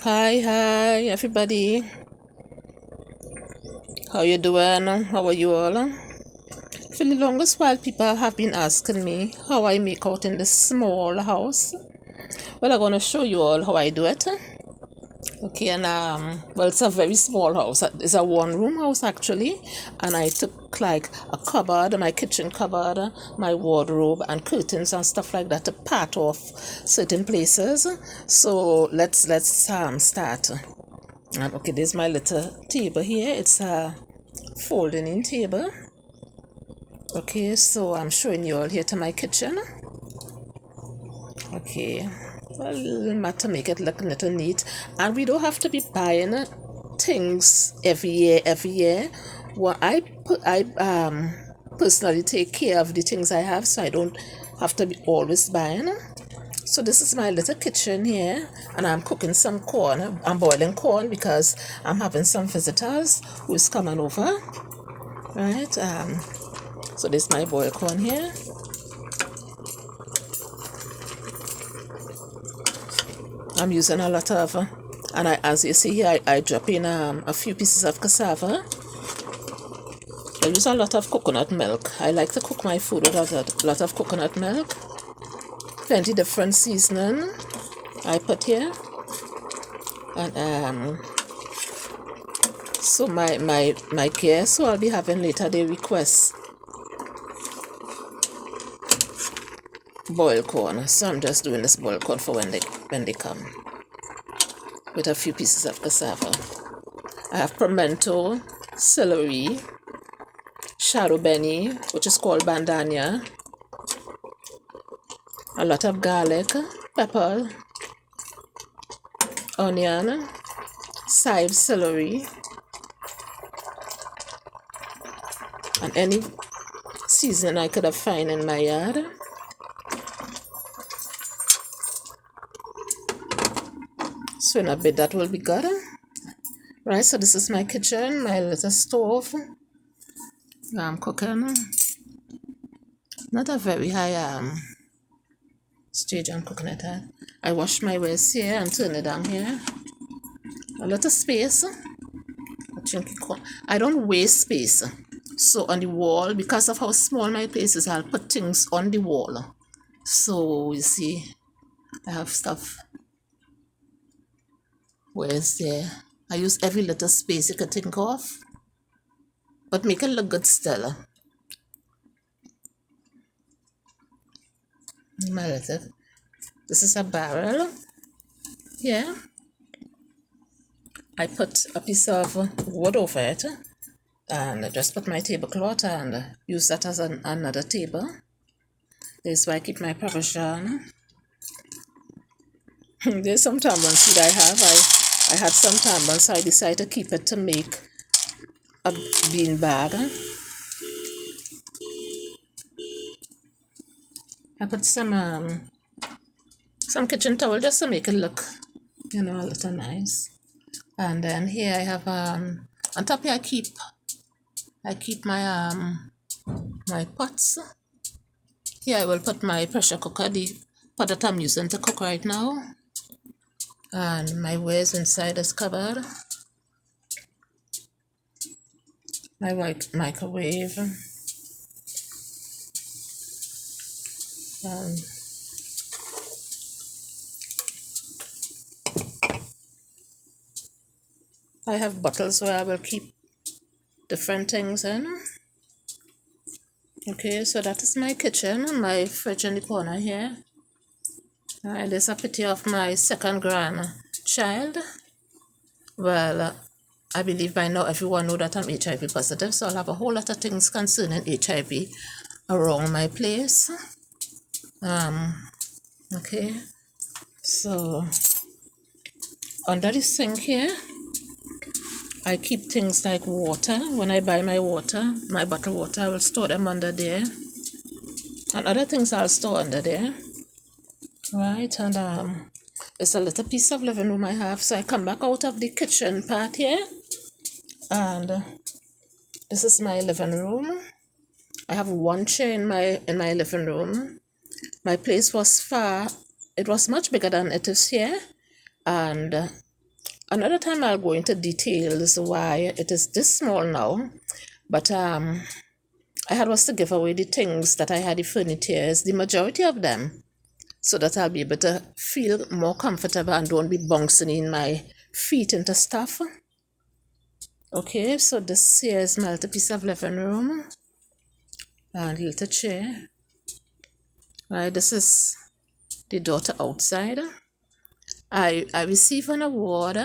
Hi everybody. How you doing? How are you all? For the longest while, people have been asking me how I make out in this small house. Well, I'm gonna show you all how I do it. Okay, and well, it's a very small house. It's a one-room house actually, and I took like a cupboard, my kitchen cupboard, my wardrobe, and curtains and stuff like that to part off certain places. So let's start. Okay, there's my little table here. It's a folding in table. Okay, so I'm showing you all here to my kitchen. Okay, well, matter make it look little neat, and we don't have to be buying things every year. Well, I personally take care of the things I have, so I don't have to be always buying. So this is my little kitchen here, and I'm cooking some corn. I'm boiling corn because I'm having some visitors who's coming over, right? So this is my boiled corn here. I'm using a lot of, and as you see here, I drop in a few pieces of cassava. I use a lot of coconut milk. I like to cook my food with a lot of coconut milk. Plenty different seasoning I put here, and so my guests who I'll be having later, they request boiled corn, so I'm just doing this boiled corn for when they come, with a few pieces of cassava. I have pimento, celery, shadow benny, which is called bandania, a lot of garlic, pepper, onion, side celery, and any seasoning I could have found in my yard. So in a bit that will be good. Right, so this is my kitchen, my little stove. I'm cooking. Not a very high stage I'm cooking it at. I wash my waist here and turn it down here. A lot of space. I don't waste space. So on the wall, because of how small my place is, I'll put things on the wall. So you see, I have stuff. Where's there? I use every little space you could think of, but make it look good still. My little. This is a barrel. Here. I put a piece of wood over it, and I just put my tablecloth and use that as another table. This is where I keep my provision. There's some tamarind seed I have. I had some tamarind, so I decided to keep it to make a bean bag. I put some kitchen towel just to make it look, a little nice. And then here I have on top here I keep my my pots. Here I will put my pressure cooker, the pot that I'm using to cook right now. And my wares inside this cupboard. My white microwave. I have bottles where I will keep different things in. Okay, so that is my kitchen, my fridge in the corner here. There's a picture of my second grandchild. Well, I believe by now everyone knows that I'm HIV positive, so I'll have a whole lot of things concerning HIV around my place. Okay, so under this sink here, I keep things like water. When I buy my water, my bottled water, I will store them under there. And other things I'll store under there. Right, and it's a little piece of living room I have. So I come back out of the kitchen part here. And this is my living room. I have one chair in my living room. My place was far. It was much bigger than it is here. And Another time I'll go into details why it is this small now. But I was to give away the things that I had, the furnitures, the majority of them, so that I'll be able to feel more comfortable and don't be bouncing in my feet into stuff. Okay, so this here is my little piece of living room and little chair. Right, this is the daughter outside. I received an award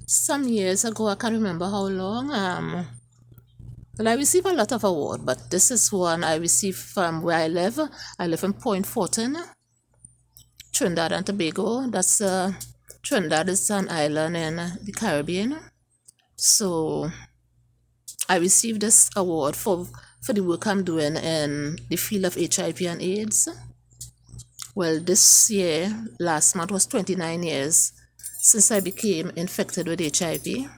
some years ago. I can't remember how long. Well, I received a lot of awards, but this is one I received from where I live. I live in Point Fortin, Trinidad and Tobago. That's Trinidad is an island in the Caribbean. So I received this award for the work I'm doing in the field of HIV and AIDS. Well, this year, last month, was 29 years since I became infected with HIV.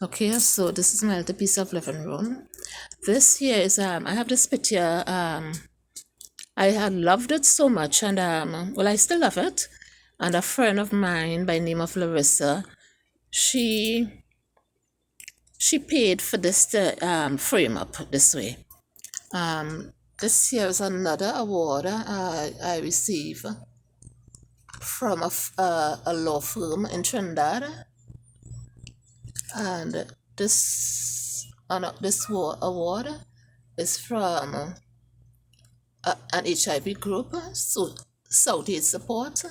Okay, so this is my little piece of living room. This here is, I have this picture, I had loved it so much, and, well, I still love it. And a friend of mine by the name of Larissa, she paid for this to frame up this way. This here is another award I received from a law firm in Trinidad, and this award is from an HIV group, so Southeast Support,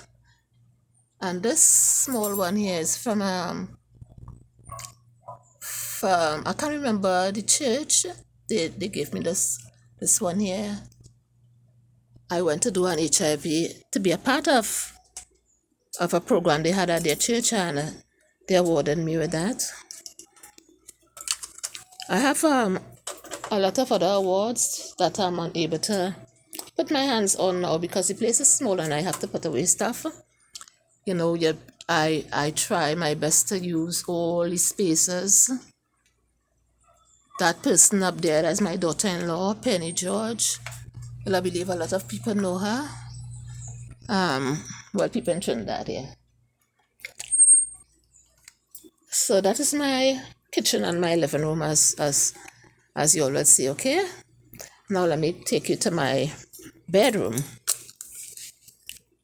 and this small one here is from I can't remember the church. They gave me this one here. I went to do an HIV, to be a part of a program they had at their church, and they awarded me with that. I have a lot of other awards that I'm unable to put my hands on now because the place is small and I have to put away stuff. You know, I try my best to use all the spaces. That person up there, that's my daughter-in-law, Penny George. Well, I believe a lot of people know her. Well, people in Trinidad here. So that is my kitchen and my living room, as you all will see. Okay. Now let me take you to my bedroom.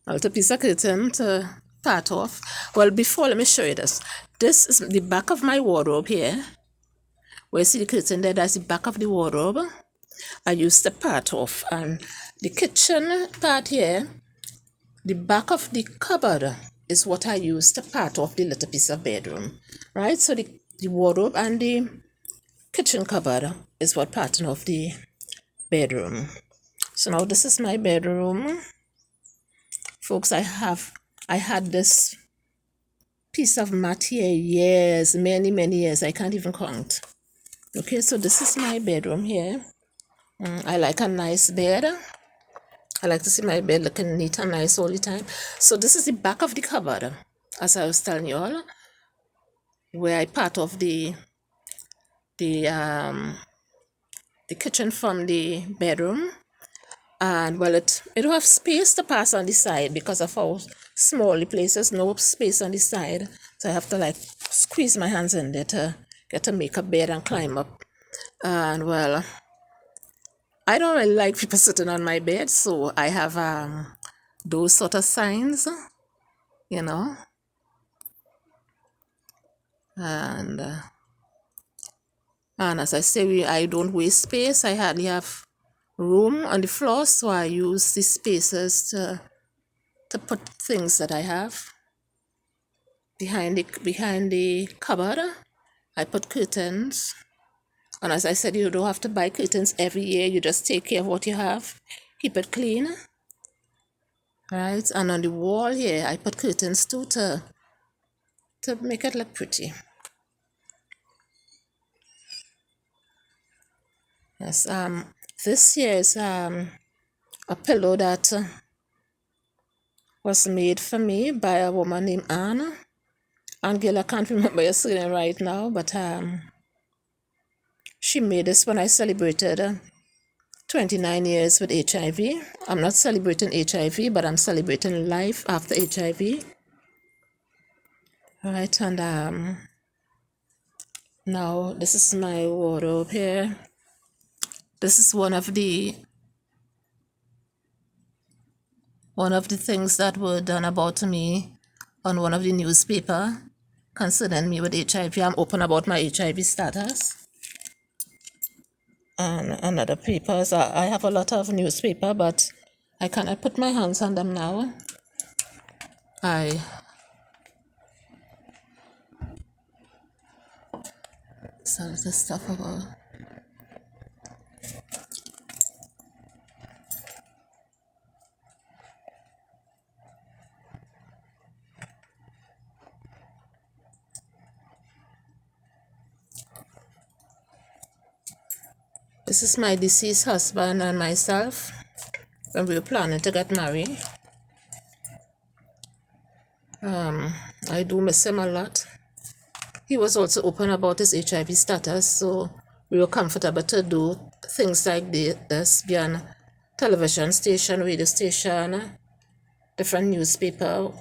A little piece of curtain to part off. Well, before, let me show you this. This is the back of my wardrobe here. Where you see the curtain there, that's the back of the wardrobe. I used to part off, and the kitchen part here, the back of the cupboard is what I used to part off the little piece of bedroom, right? So the wardrobe and the kitchen cupboard is what parting off the bedroom. So now this is my bedroom. Folks, I had this piece of mat here years, many years, I can't even count. Okay, so this is my bedroom here. I like a nice bed. I like to see my bed looking neat and nice all the time. So this is the back of the cupboard, as I was telling you all, where I part off the kitchen from the bedroom. And well, it don't have space to pass on the side because of how small the place is. No space on the side, so I have to like squeeze my hands in there to get to make a bed and climb up. And well, I don't really like people sitting on my bed, so I have those sort of signs, you know. And as I say, I don't waste space. I hardly have room on the floor, so I use the spaces to put things that I have. Behind the cupboard, I put curtains. And as I said, you don't have to buy curtains every year. You just take care of what you have. Keep it clean. Right? And on the wall here, I put curtains too to make it look pretty. Yes, this here is a pillow that was made for me by a woman named Anna. Angela, I can't remember your surname right now, but she made this when I celebrated 29 years with HIV. I'm not celebrating HIV, but I'm celebrating life after HIV. Right, and now this is my wardrobe here. This is one of the things that were done about me on one of the newspaper concerning me with HIV. I'm open about my HIV status. And other papers. I have a lot of newspaper, but I cannot put my hands on them now. I sell this stuff about. This is my deceased husband and myself when we were planning to get married. I do miss him a lot. He was also open about his HIV status, so we were comfortable to do things like this, be on television station, radio station, different newspaper.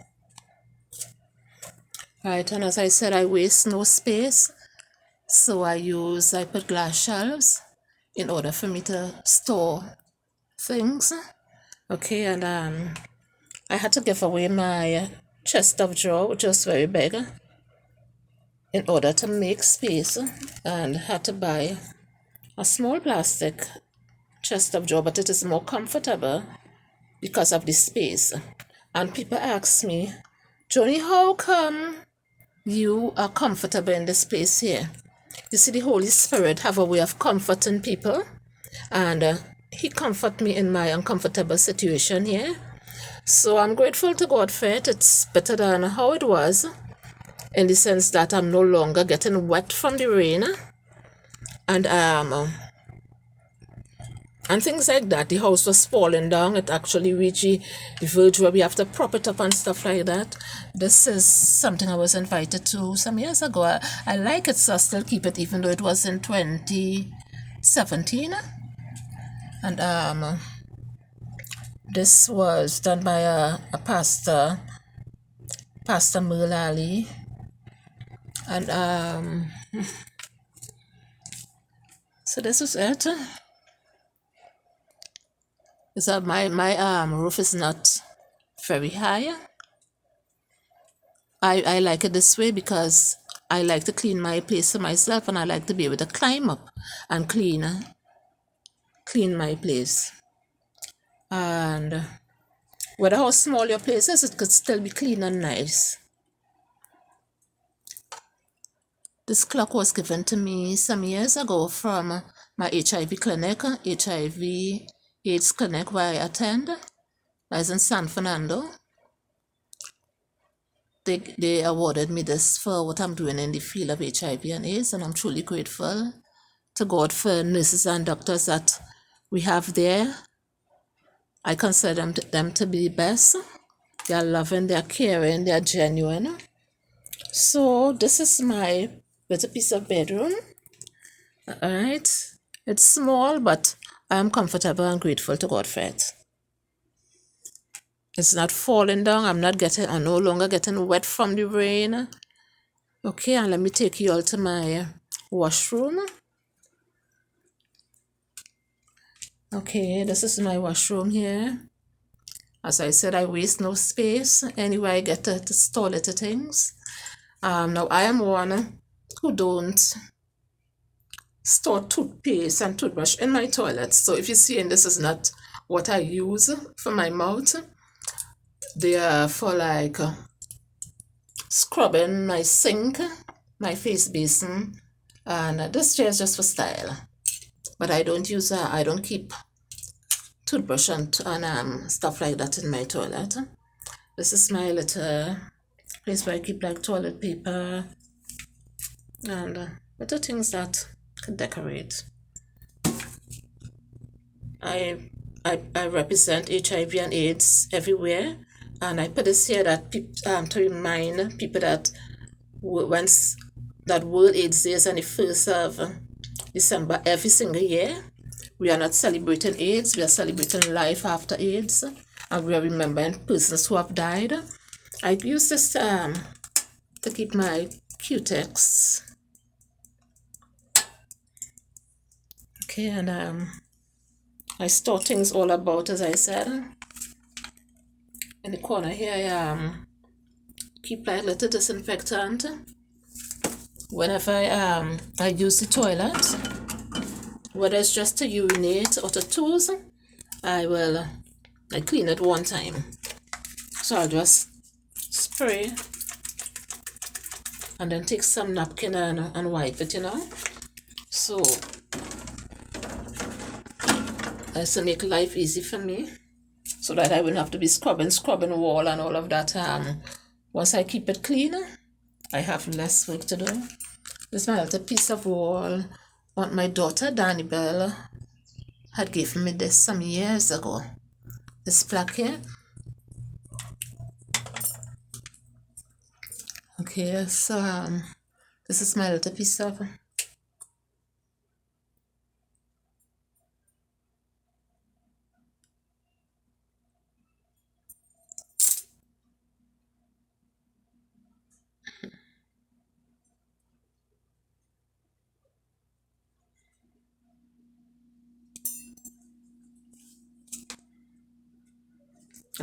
Right, and as I said, I waste no space, so I put glass shelves in order for me to store things. Okay, and I had to give away my chest of drawer, which was very big, in order to make space, and had to buy a small plastic chest of drawer, but it is more comfortable because of the space. And people ask me, Johnny, how come you are comfortable in this place here? You see, the Holy Spirit have a way of comforting people, and he comfort me in my uncomfortable situation here. So I'm grateful to God for it. It's better than how it was, in the sense that I'm no longer getting wet from the rain, and things like that. The house was falling down. It actually reached the verge where we have to prop it up and stuff like that. This is something I was invited to some years ago. I like it, so I still keep it, even though it was in 2017. And this was done by a pastor, Pastor Mulali. And so this is it. So my roof is not very high. I like it this way because I like to clean my place for myself, and I like to be able to climb up and clean my place. And whether how small your place is, it could still be clean and nice. This clock was given to me some years ago from my HIV clinic, HIV AIDS clinic where I attend. I was in San Fernando. They awarded me this for what I'm doing in the field of HIV and AIDS, and I'm truly grateful to God for nurses and doctors that we have there. I consider them to be the best. They are loving, they are caring, they are genuine. So this is my little piece of bedroom. Alright. It's small, but I am comfortable and grateful to God for it. It's not falling down. I'm no longer getting wet from the rain. Okay, and let me take you all to my washroom. Okay, this is my washroom here. As I said, I waste no space anywhere I get to store little things. Now I am one who don't store toothpaste and toothbrush in my toilet. So if you see, and this is not what I use for my mouth. They are for like scrubbing my sink, my face basin, and this chair is just for style. But I don't use I don't keep toothbrush and stuff like that in my toilet. This is my little place where I keep like toilet paper and little things that could decorate. I represent HIV and AIDS everywhere, and I put this here that to remind people that once that World AIDS Day is on the 1st of December every single year, we are not celebrating AIDS, we are celebrating life after AIDS, and we are remembering persons who have died. I use this to keep my cutex. Okay, and I store things all about, as I said. In the corner here, I keep like little disinfectant. Whenever I use the toilet, whether it's just to urinate or to toes, I clean it one time. So I'll just spray and then take some napkin and wipe it, So that's to make life easy for me, so that I wouldn't have to be scrubbing wall and all of that. Once I keep it clean, I have less work to do. This is my little piece of wall. What my daughter Jonniebelle had given me this some years ago. This plaque here. Okay, so this is my little piece of.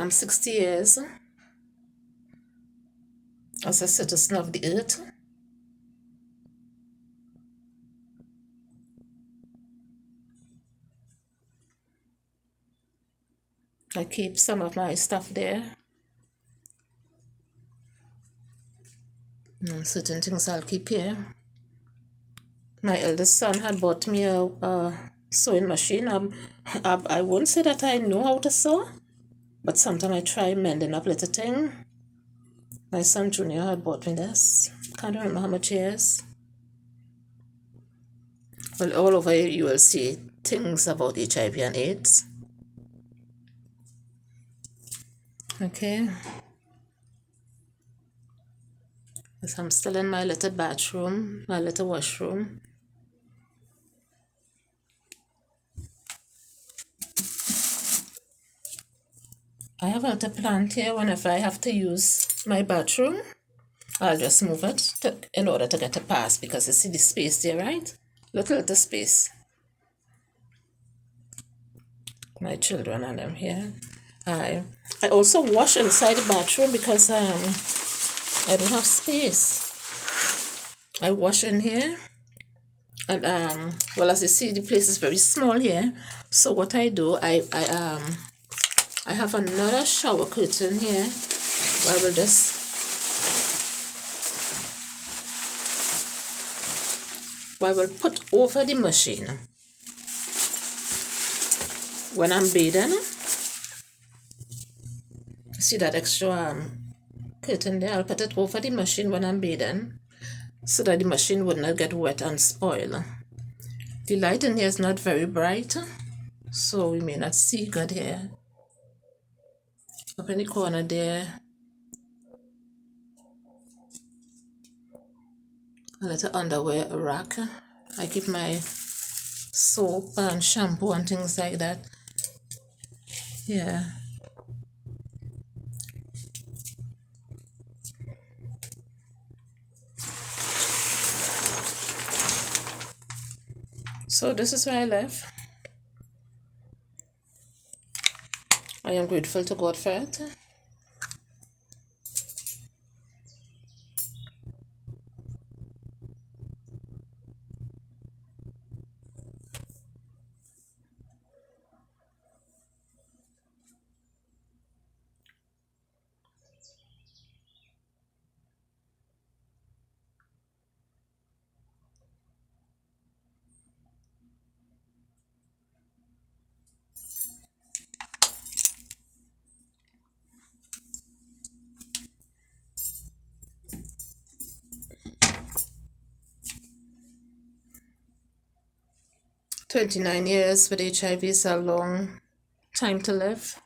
I'm 60 years as a citizen of the earth. I keep some of my stuff there. And certain things I'll keep here. My eldest son had bought me a sewing machine. I won't say that I know how to sew, but sometimes I try mending up little thing. My son Junior had bought me this. Can't remember how much it is. Well, all over here you will see things about HIV and AIDS. Okay. Yes, I'm still in my little bathroom, my little washroom. I have a little plant here. Whenever I have to use my bathroom, I'll just move it in order to get a pass, because you see the space there, right? Little space. My children and them here. I also wash inside the bathroom because I don't have space. I wash in here, and well, as you see, the place is very small here. So what I do, I have another shower curtain here. I will just put over the machine when I'm bathing. See that extra curtain there? I'll put it over the machine when I'm bathing, so that the machine would not get wet and spoil. The light in here is not very bright, so we may not see good here. Up in the corner there, a little underwear rack. I keep my soap and shampoo and things like that. Yeah. So this is where I live. I am grateful to God for it. "29 years with HIV is a long time to live.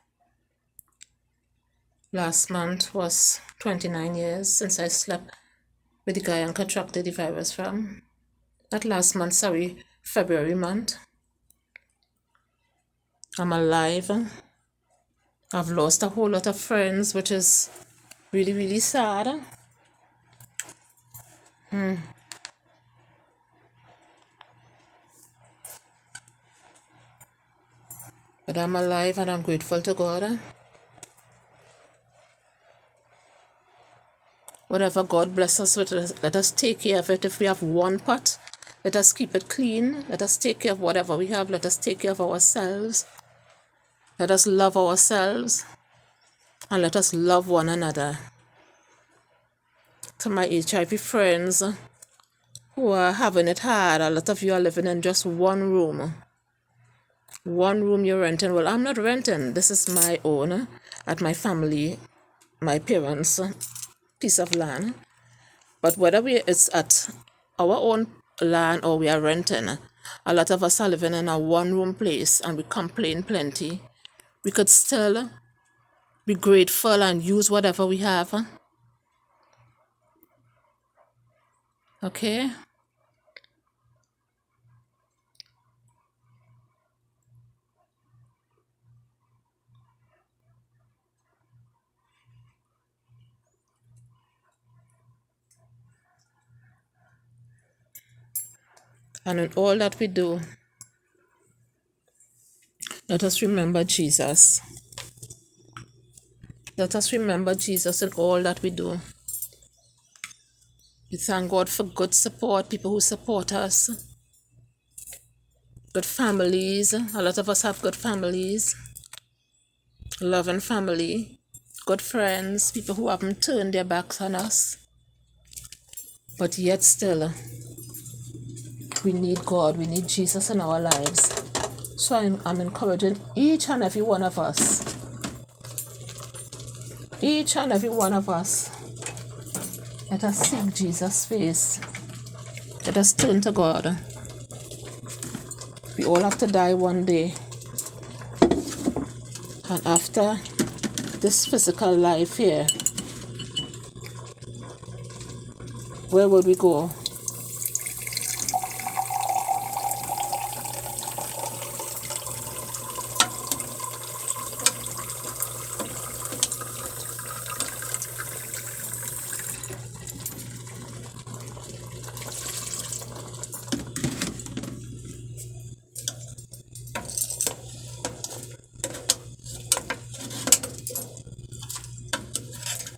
Last month was 29 years since I slept with the guy and contracted the virus from. Not last month, sorry, February month. I'm alive. I've lost a whole lot of friends, which is really, really sad. But I'm alive and I'm grateful to God. Whatever God bless us with, let us take care of it. If we have one pot, let us keep it clean. Let us take care of whatever we have. Let us take care of ourselves. Let us love ourselves. And let us love one another. To my HIV friends who are having it hard, a lot of you are living in just one room. One room you're renting. Well, I'm not renting. This is my own, at my family, my parents' piece of land. But whether it's at our own land or we are renting, a lot of us are living in a one-room place and we complain plenty. We could still be grateful and use whatever we have. Okay? And in all that we do, let us remember Jesus. Let us remember Jesus in all that we do. We thank God for good support, people who support us, good families. A lot of us have good families, loving family, good friends, people who haven't turned their backs on us. But yet still, we need God, we need Jesus in our lives. So I'm encouraging each and every one of us, let us seek Jesus' face. Let us turn to God. We all have to die one day. And after this physical life here, where would we go?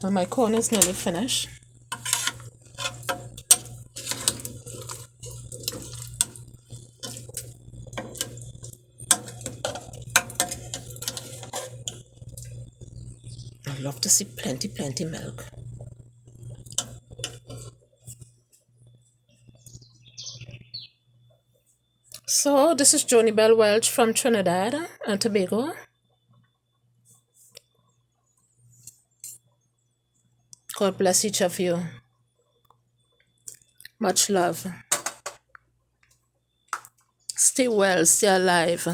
Well, my corn is nearly finished. I love to see plenty milk. So this is Jonniebelle Welsh from Trinidad and Tobago. God bless each of you. Much love. Stay well, stay alive.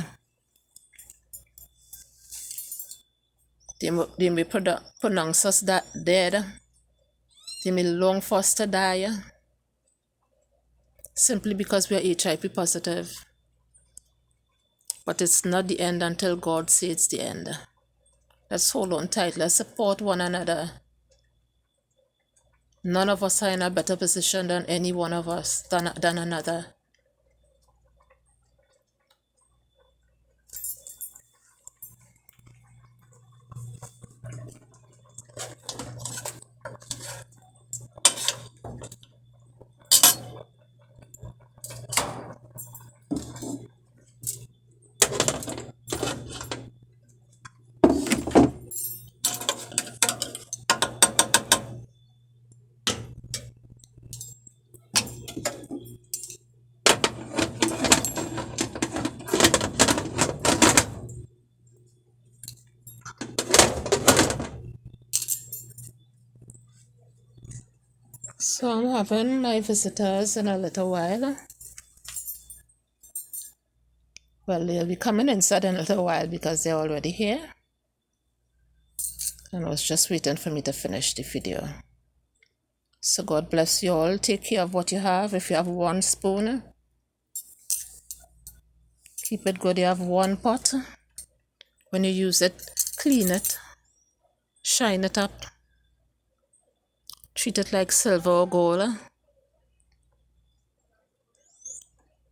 They may pronounce us dead. They may long for us to die simply because we are HIV positive. But it's not the end until God says it's the end. Let's hold on tight. Let's support one another. None of us are in a better position than any one of us, than another. So I'm having my visitors in a little while. Well, they'll be coming inside in a little while because they're already here. And I was just waiting for me to finish the video. So God bless you all. Take care of what you have. If you have one spoon, keep it good. You have one pot. When you use it, clean it, shine it up, treat it like silver or gold.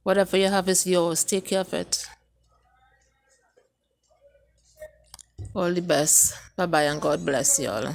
Whatever you have is yours. Take care of it. All the best. Bye bye and God bless you all.